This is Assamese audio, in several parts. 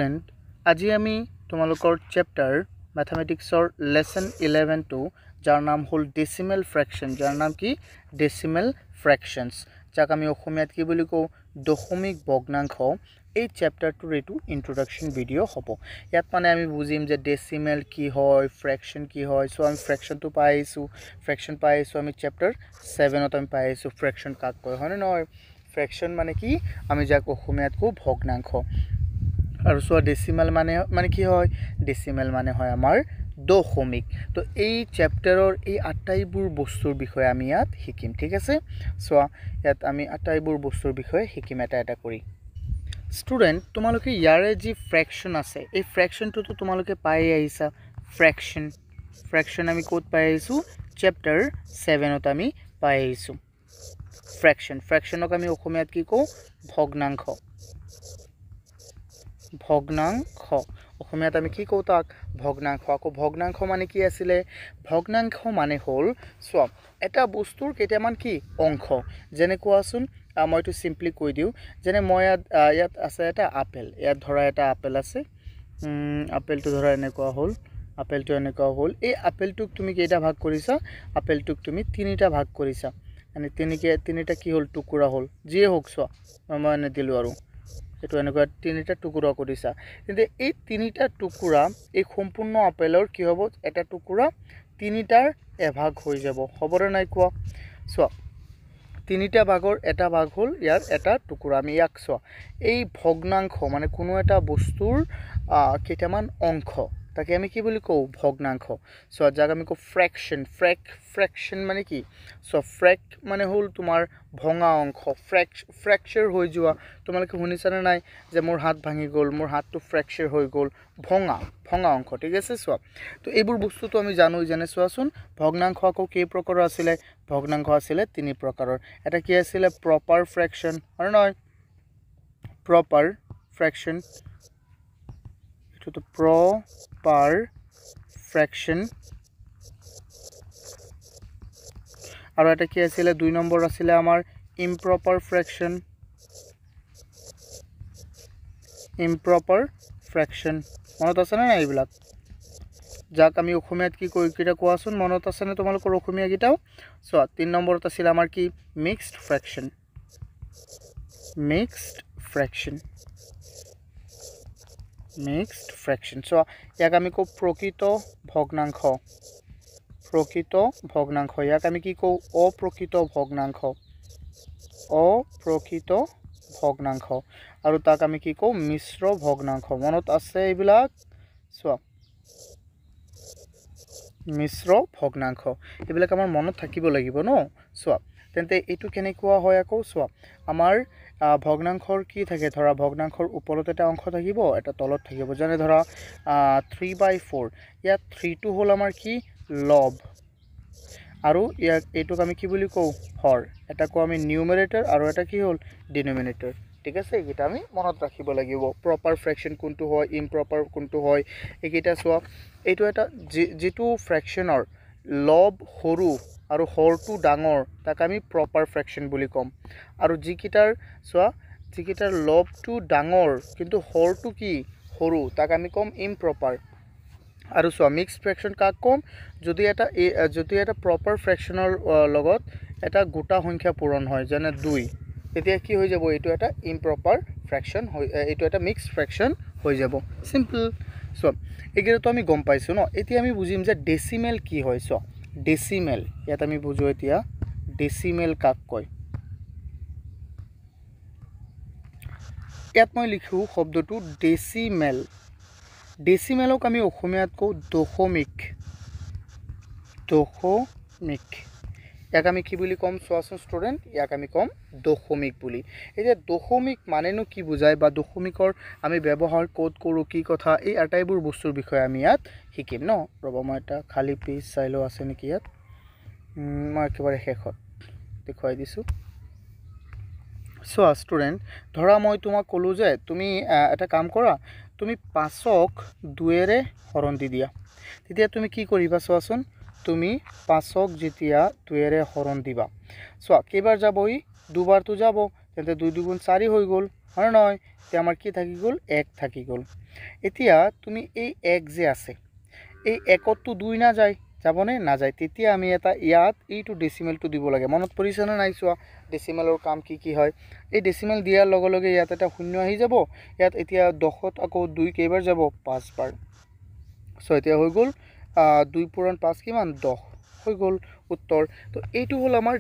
ফ্ৰেন্ড আজি আমি তোমালোকৰ চেপ্টাৰ ম্যাথমেটিক্সৰ লেসন 11 টু যাৰ নাম হল ডেসিমেল ফ্ৰ্যাকশন যাৰ নাম কি ডেসিমেল ফ্ৰ্যাকশনস যাক আমি অসমীয়াত কি বুলি কওঁ দশমিক ভগ্নাংশ এই চেপ্টাৰটোৰ এটো ইন্ট্ৰোডাকশন ভিডিও হ'ব ইয়াত মানে আমি বুজিম যে ডেসিমেল কি হয় ফ্র্যাকশন কি হয় সো আমি ফ্র্যাকশনটো পাইছো আমি চেপ্টাৰ 7 ত আমি পাইছো ফ্ৰ্যাকশন কাক কয় হয় নহয় ফ্ৰ্যাকশন মানে কি আমি যাক অসমীয়াত কওঁ ভগ্নাংশ আৰু সো ডেসিমেল মানে কি হয় ডেসিমেল মানে হয় আমাৰ দশমিক তো এই চেপ্টাৰৰ এই আটাইবোৰ বস্তুৰ বিষয়ে আমি ইয়াত শিকিম ঠিক আছে সো ইয়াত আমি আটাইবোৰ বস্তুৰ বিষয়ে শিকিম এটা কৰি স্টুডেন্ট তোমালোকে ইয়াৰে যি ফ্ৰ্যাকশন আছে এই ফ্ৰ্যাকশনটো তো তোমালোকে পাই আহিছা ফ্ৰ্যাকশন আমি কোড পাই আহিছো চেপ্টাৰ 7 ত আমি পাই আহিছো ফ্র্যাকশনক আমি অসমীয়াত কি কওঁ ভগ্নাংশ অসমীয়াত আমি কি কওঁ তাক ভগ্নাংশ আকৌ ভগ্নাংশ মানে কি আছিল ভগ্নাংশ মানে হল সো এটা বস্তুৰ কেইটামান কি অংশ যেনে কোৱাচোন মইটো সিম্পলি কৈ দিও যেনে মই ইয়াত আছে এটা আপেল ইয়াত ধৰা এটা আপেল আছে আপেলটো ধৰা এনেকুৱা হল এই আপেলটোক তুমি কেইটা ভাগ কৰিছা আপেলটোক তুমি তিনিটা ভাগ কৰিছা মানে তিনিটা কি হল টুকুৰা হল যিয়ে হোক সো মই এনে দিলো আৰু এটো এনেকুৱা তিনিটা টুকুৰা কৰিছা কিন্তু এই তিনিটা টুকুৰা এই সম্পূৰ্ণ আপেলৰ কি হ'ব এটা টুকুৰা তিনিটাৰ এভাগ হৈ যাব খবৰ নাই কোৱা সো তিনিটা ভাগৰ এটা ভাগ হল ইয়াৰ এটা টুকুৰা আমি ইয়াক সো এই ভগ্নাংশ মানে কোনো এটা বস্তুৰ কেইটামান অংশ তাকে আমি কি বুলি কওঁ ভগ্নাংশ সো যাক আমি কওঁ ফ্র্যাকশন মানে কি সো ফ্র্যাক মানে হল তোমাৰ ভঙা অংশ ফ্ৰ্যাকচাৰ হৈ যোৱা তোমালোকে শুনিছানে নাই যে মোৰ হাত ভাঙি গল মোৰ হাতটো ফ্ৰ্যাকচাৰ হৈ গল ভঙা অংশ ঠিক আছে সো তো এইবোৰ বস্তুটো আমি জানো যেনে চোৱাচোন ভগ্নাংশ আকৌ কেই প্ৰকাৰৰ আছিল ভগ্নাংশ আছিল তিনি প্ৰকাৰৰ এটা কি আছিল প্ৰপাৰ ফ্ৰ্যাকশন আৰু নহয় প্ৰপাৰ ফ্ৰ্যাকশন to proper fraction আৰু এটা কি আছিল দুই নম্বৰ আছিল আমাৰ improper fraction মনত আছে না এইবিলাক যাক আমি অসমীয়াত কি কই কিটা কোৱাচোন মনত আছে না তোমালোকৰ অসমীয়া গিটাও সো 3 নম্বৰত আছিল আমাৰ কি mixed fraction সো ইয়াক আমি কও প্ৰকৃত ভগ্নাংশ ইয়াক আমি কি কও অপ্ৰকৃত ভগ্নাংশ আৰু তাক আমি কি কও মিশ্ৰ ভগ্নাংশ মনত আছে এইবিলাক সো মিশ্ৰ ভগ্নাংশ এইবিলাক আমাৰ মনত থাকিব লাগিব ন সো তেন্তে এটো কেনেকুৱা হয় আকৌ সো আমাৰ ভগ্নাংশৰ কি থাকে ধৰা ভগ্নাংশৰ ওপৰত এটা অংশ থাকিব এটা তলত থাকিব যেনে ধৰা 3/4 ইয়াত 3 টো হল আমাৰ কি লব আৰু ইয়াক এটোক আমি কি বুলি কওঁ হৰ এটা কো আমি নিউমাৰেটৰ আৰু এটা কি হল ডিনোমিনেটৰ ঠিক আছে এটা আমি মনত ৰাখিব লাগিব প্ৰপাৰ ফ্ৰ্যাকশন কোনটো হয় ইমপ্ৰপাৰ কোনটো হয় এইকেইটা চোৱা এইটো এটা যেটো ফ্ৰ্যাকশনৰ লব সৰু আৰু হৰটো ডাঙৰ তাক আমি প্ৰপাৰ ফ্ৰ্যাকশন বুলি কম আৰু যিকিটাৰ লবটো ডাঙৰ কিন্তু হৰটো কি সৰু তাক আমি কম ইমপ্ৰপাৰ আৰু সো মিক্সড ফ্ৰ্যাকশন কাক কম যদি এটা প্ৰপাৰ ফ্ৰ্যাকশনৰ লগত এটা গোটা সংখ্যা পূৰণ হয় যেনে 2 তেতিয়া কি হৈ যাব এটো এটা ইমপ্ৰপাৰ ফ্র্যাকশন হয় এটো এটা মিক্সড ফ্র্যাকশন হৈ যাব সিম্পল সো এগেটো আমি গম পাইছো ন এতিয়া আমি বুজিম যে ডেসিমেল কি হয় সো ডেসিমেল ইয়াত আমি বুজো এতিয়া ডেসিমেল কাক কয় ইয়াত মই লিখো শব্দটো ডেসিমেলক আমি অসমীয়াত কওঁ দশমিক ইয়াক আমি কি বুলি কম চোৱাচোন ষ্টুডেন্ট ইয়াক আমি কম দশমিক বুলি এতিয়া দশমিক মানেনো কি বুজায় বা দশমিকৰ আমি ব্যৱহাৰ কোড কৰো কি কথা এই আটাইবোৰ বস্তুৰ বিষয়ে আমি ইয়াত শিকিম ন ৰব মই এটা খালি পেজ চাইলো আছে নেকি ইয়াত মই একেবাৰে শেষত দেখুৱাই দিছো সো ষ্টুডেন্ট ধৰা মই তোমাক কলো যে তুমি এটা কাম কৰা তুমি 5ক 2 ৰে হৰণ দি দিয়া তেতিয়া তুমি কি কৰিবা চোৱাচোন তুমি 5ক যেতিয়া 2 ৰে হৰণ দিবা সো কেইবাৰ যাবই দুবাৰ তো যাব তেন্তে 2 2 গুণ 4 হৈ গল হয় নহয় এতিয়া আমাৰ কি থাকি গ'ল 1 থাকি গ'ল এতিয়া তুমি এই 1 যে আছে এই 1 তো 2 না যায় যাবনে না যায় তেতিয়া আমি এটা ইয়াত এইটো ডেসিমেলটো দিব লাগে মনত পৰিছে না নাই চোৱা ডেসিমেলৰ কাম কি হয় এই ডেসিমেল দিয়াৰ লগে লগে ইয়াত এটা শূন্য আহি যাব ইয়াত এতিয়া 10ত আকৌ 2 কেইবাৰ যাব 5 বাৰ সো এতিয়া হৈ গ'ল 2 পূৰণ 5 কিমান 10 হৈ গ'ল উত্তৰ তো এইটো হল আমাৰ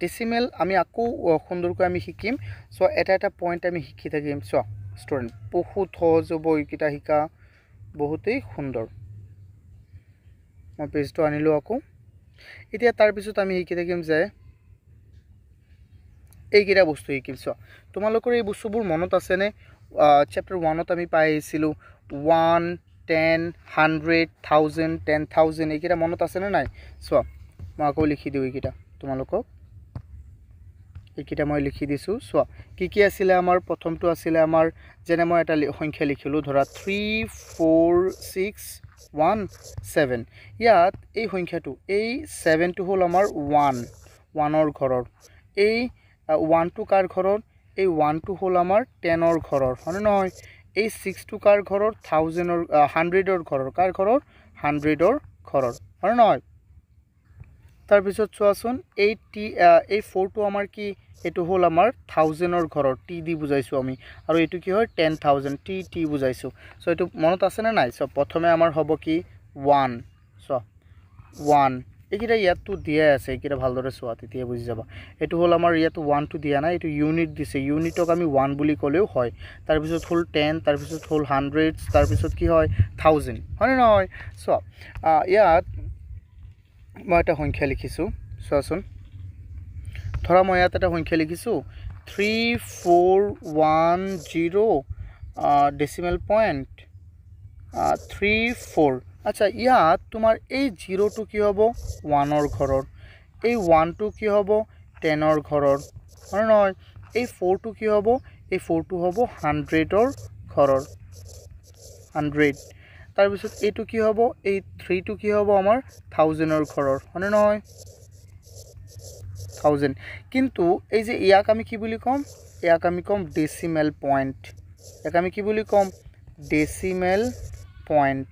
ডেসিমেল আমি আকৌ সুন্দৰকৈ আমি শিকিম সো এটা পইণ্ট আমি শিকি থাকিম চোৱা ষ্টুডেন্ট বহুত সহজ হ'ব এইকিটা শিকা বহুতেই সুন্দৰ মই পেজটো আনিলো আকৌ এতিয়া তাৰ পিছত আমি শিকি থাকিম যে এইকিটা বস্তু শিকিম চোৱা তোমালোকৰ এই বস্তুবোৰ মনত আছে নে চ্যাপ্টাৰ 1ত আমি পাই আহিছিলো 1 10 100 1000 10000 এইকিটা মনত আছে নে নাই চোৱা মই আকৌ লিখি দিও এইকিটা তোমালোকক এইকিটা মই লিখি দিছো চোৱা কি আছিল আমাৰ প্ৰথমটো আছিল আমাৰ যেনে মই এটা সংখ্যা লিখিলো ধৰা 3 4 6 1 7 ইয়াত এই সংখ্যাটো এই 7 টো হল আমাৰ 1 ৰ ঘৰৰ এই 1 টো কাৰ ঘৰৰ এই 1 টো হল আমাৰ 10 ৰ ঘৰৰ হয় নহয় এই 6 টো কাৰ ঘৰৰ 1000 ৰ 100 ৰ ঘৰৰ কাৰ ঘৰৰ 100 ৰ ঘৰৰ হয় নহয় তাৰ পিছত চোৱাচোন এই 4 টো আমাৰ কি এটো হল আমাৰ 1000 ৰ ঘৰৰ টি দি বুজাইছো আমি আৰু এটো কি হয় 10000 টি বুজাইছো সো এটো মনত আছে না নাই সো প্ৰথমে আমাৰ হ'ব কি 1 সো 1 এইকিটা ইয়াতো দিয়া আছে এইকিটা ভালদৰে চোৱা তেতিয়া বুজি যাবা এটো হল আমাৰ ইয়াতো 1 টো দিয়া নাই এটো ইউনিট দিছে ইউনিটক আমি 1 বুলি কলেও হয় তাৰ পিছত হল 10 তাৰ পিছত হল 100 তাৰ পিছত কি হয় 1000 হয় নহয় সো ইয়াত মই এটা সংখ্যা লিখিছো চোৱাচোন ধৰা মই ইয়াত এটা সংখ্যা লিখিছো 3410 ডেসিমেল পয়েন্ট 34 আচ্ছা ইয়াত তোমাৰ এই 0 টো কি হ'ব 1 ৰ ঘৰৰ এই 1 টো কি হ'ব 10 ৰ ঘৰৰ হয় নহয় এই 4 টো কি হ'ব এই 4 টো হ'ব 100 ৰ ঘৰৰ 100 তাৰ পিছত এইটো কি হ'ব এই 3 টো কি হ'ব আমাৰ 1000 ৰ ঘৰৰ হয় নহয় 1000 কিন্তু এই যে ইয়াক আমি কি বুলি কম ইয়াক আমি কম ডেসিমেল পয়েন্ট ইয়াক আমি কি বুলি কম ডেসিমেল পয়েন্ট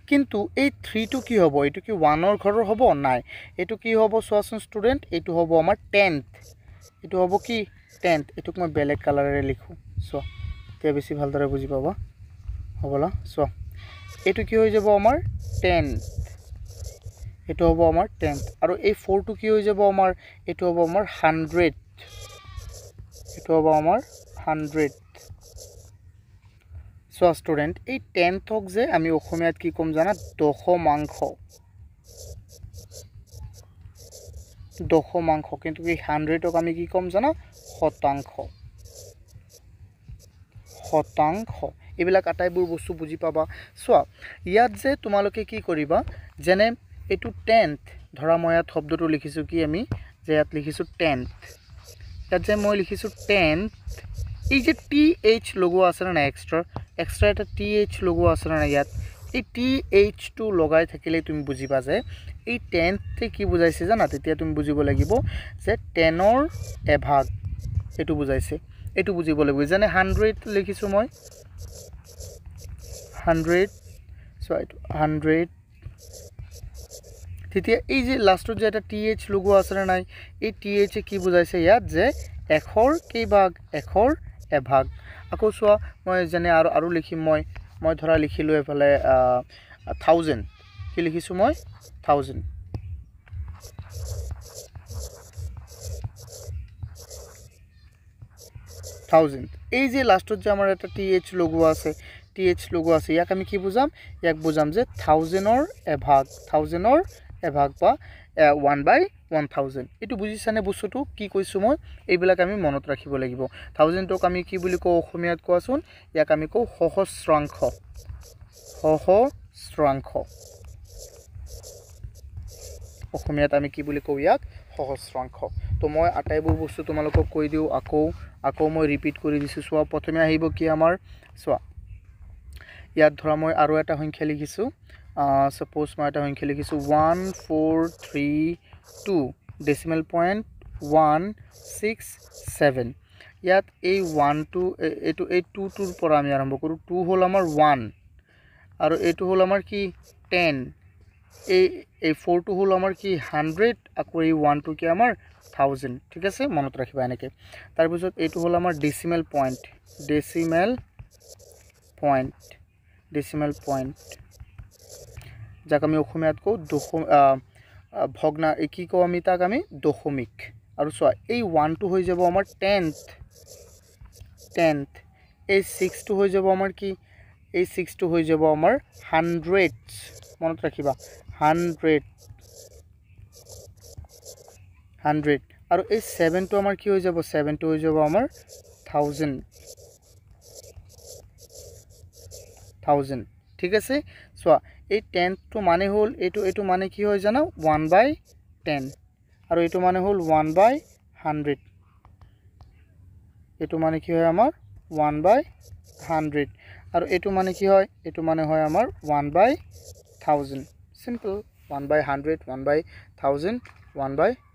কিন্তু এই 3 টো কি হ'ব এটো কি 1 ৰ ঘৰৰ হ'ব নাই এটো কি হ'ব চোৱাচোন ষ্টুডেন্ট এটো হ'ব আমাৰ 10th এটো হ'ব কি 10th এটোক মই বেলেগ কালাৰেৰে লিখো সো তে বেছি ভালদৰে বুজি পাবা হ'বলা সো এটো কি হৈ যাব আমাৰ 10th এটো হ'ব আমাৰ 10th আৰু এই 4 টো কি হৈ যাব আমাৰ এটো হ'ব আমাৰ 100 এটো হ'ব আমাৰ 100 সো ষ্টুডেন্ট এই 10th ক যে আমি অসমীয়াত কি কম জানা দশমাংশ কিন্তু এই 100 ক আমি কি কম জানা শতাংশ এবিলাক আটাইবোৰ বস্তু বুজি পাবা সোৱা ইয়াত যে তোমালোকে কি কৰিবা যেনে এটো 10th ধৰা মই ইয়াত শব্দটো লিখিছো কি আমি যে ইয়াত লিখিছো 10th ইয়াত যে মই লিখিছো 10th এই যে th লগোৱা আছে না এক্সট্ৰা এটা th লগোৱা আছে না ইয়াত এই th টো লগাই থাকিলে তুমি বুজিবা যে এই 10th তে কি বুজাইছে জানা তেতিয়া তুমি বুজিব লাগিব যে 10 ৰ এভাগ এটো বুজাইছে এটো বুজিব লাগিব যেনে 100 লিখিছো মই 100 সো এটো 100 তেতিয়া এই যে লাষ্টত যে এটা th লগোৱা আছে না নাই এই th কি বুজাইছে ইয়াত যে এখৰ কেইভাগ এখৰ এভাগ আকৌ চোৱা মই যেনে আৰু লিখিম মই ধৰা লিখিলো এফালে 1000 কি লিখিছো মই 1000 এই যে লাষ্টত যে আমাৰ এটা th লগোৱা আছে ইয়াক আমি কি বুজাম ইয়াক বুজাম যে 1000 ৰ এভাগ বা 1/1000 এটো বুজিছানে বস্তুটো কি কৈছো মই এইবিলাক আমি মনত ৰাখিব লাগিব 1000 টক আমি কি বুলি কও অসমীয়াত কোৱাচোন ইয়াক আমি কও সহস্ৰাংশ অসমীয়াত আমি কি বুলি কও ইয়াক সহস্ৰাংশ তো মই আটাইবোৰ বস্তু তোমালোকক কৈ দিও আকৌ মই ৰিপিট কৰি দিছো সোৱা প্ৰথমে আহিব কি আমাৰ সোৱা ইয়াত ধৰা মই আৰু এটা সংখ্যা লিখিছো সপোজ মই এটা সংখ্যা লিখিছো 1432 ডেসিমেল পয়েন্ট 167 ইয়াত এই 1 টো এইটো এই 2 টোৰ পৰা আমি আৰম্ভ কৰোঁ 2 হ'ল আমাৰ 1 আৰু এইটো হ'ল আমাৰ কি 10 এই 4 টো হ'ল আমাৰ কি 100 আকৌ এই 1 টো কি আমাৰ 1000 ঠিক আছে মনত ৰাখিবা এনেকে তাৰ পিছত এইটো হ'ল আমাৰ ডেসিমেল পয়েন্ট যাক আমি অসমীয়াত কওঁ ভগ্না কি কওঁ আমি তাক আমি দশমিক আৰু চোৱা এই 1 টো হৈ যাব আমাৰ 10th এই 6 টো হৈ যাব আমাৰ কি এই 6 টো হৈ যাব আমাৰ 100 মনত ৰাখিবা 100 আৰু এই 7 টো আমাৰ কি হৈ যাব 7 টো হৈ যাব আমাৰ 1000 ঠিক আছে চোৱা এই 10th টো মানে হল এইটো মানে কি হয় জানো 1/10 আৰু এইটো মানে হল 1/100 এইটো মানে কি হয় আমাৰ 1/100 আৰু এইটো মানে কি হয় এইটো মানে হয় আমাৰ 1/1000 সিম্পল 1/100 1/1000 1/100